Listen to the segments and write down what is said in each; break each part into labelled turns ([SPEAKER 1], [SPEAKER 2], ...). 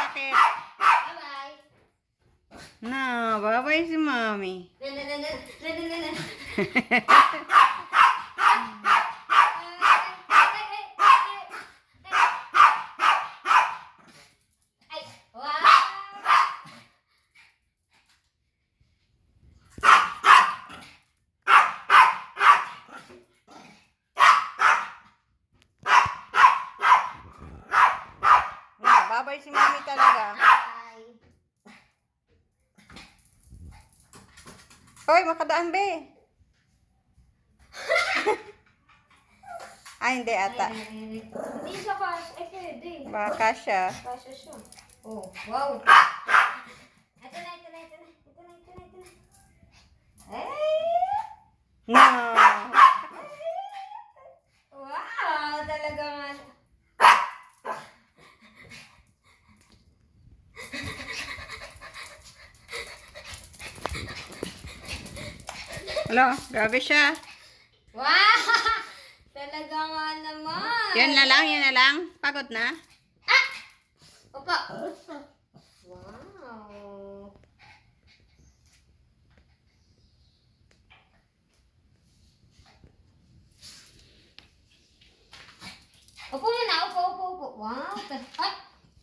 [SPEAKER 1] Bakit?
[SPEAKER 2] Bye-bye.
[SPEAKER 1] Na, bye-bye si Mami.
[SPEAKER 2] Ay, wow!
[SPEAKER 1] Na, bye-bye si Mami talaga.
[SPEAKER 2] Bye.
[SPEAKER 1] Hoy, makadaan be. Ay, hindi ata.
[SPEAKER 2] Hindi siya cash. Eh, pwede.
[SPEAKER 1] Baka siya.
[SPEAKER 2] Kasha siya. Oh, wow. Ito na, ito na, ito na. Ito na, ito na, ito na. Eh!
[SPEAKER 1] Na.
[SPEAKER 2] Wow, talagang ano.
[SPEAKER 1] Hello, grabe siya.
[SPEAKER 2] Wow! Talaga nga naman.
[SPEAKER 1] Yan na lang, yan na lang. Pagod na.
[SPEAKER 2] Opa. Wow. Upo muna, upo, upo, upo. Wow. Ay,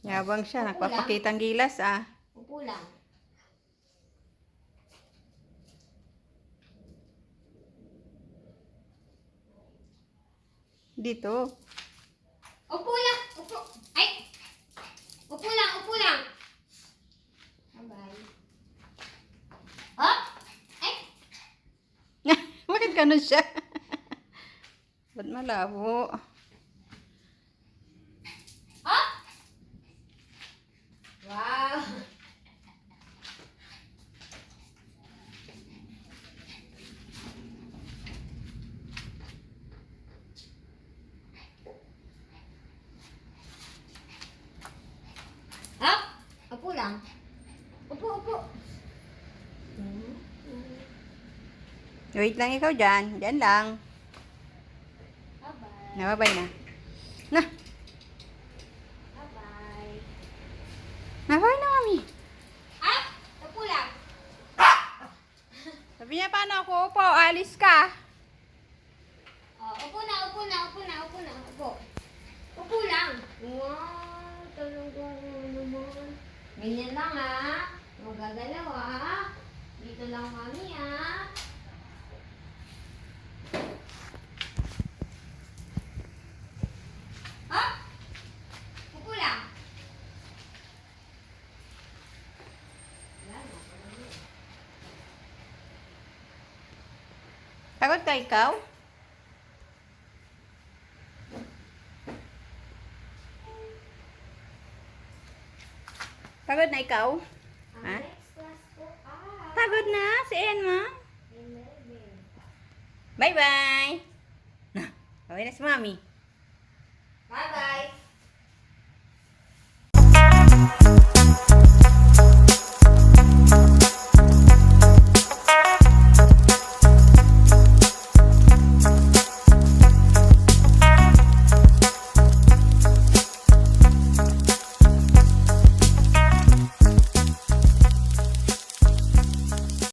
[SPEAKER 1] Yabang siya, nagpapakitang gilas ah.
[SPEAKER 2] upo lang.
[SPEAKER 1] Dito.
[SPEAKER 2] Upo lang, upo. Ay. Upo lang, upo lang. Bye-bye. Hop. Ay.
[SPEAKER 1] Bakit ganun siya? Ba't malabo?
[SPEAKER 2] Hop. Wow. Hop. Upo lang. Upo, upo.
[SPEAKER 1] Wait lang ikaw dyan. Dyan lang.
[SPEAKER 2] Bye-bye.
[SPEAKER 1] Nababay na. Na.
[SPEAKER 2] Bye-bye.
[SPEAKER 1] Nababay na, Mami.
[SPEAKER 2] Hop. Upo lang.
[SPEAKER 1] Sabi niya, paano ako upo? Alis ka.
[SPEAKER 2] Oh, upo na, upo na, upo na, upo na, upo. Upo lang. Wow, talaga naman. Ganyan lang ha. Magagalaw ha. Dito lang kami ha. Hop! Upo lang. Wala na, wala na.
[SPEAKER 1] Pagod ka ikaw? Pagod na ikaw?
[SPEAKER 2] Ang
[SPEAKER 1] Ha?
[SPEAKER 2] next class po ay
[SPEAKER 1] Pagod na si Enma.
[SPEAKER 2] 11.
[SPEAKER 1] Bye-bye. Na, bye na si Mami.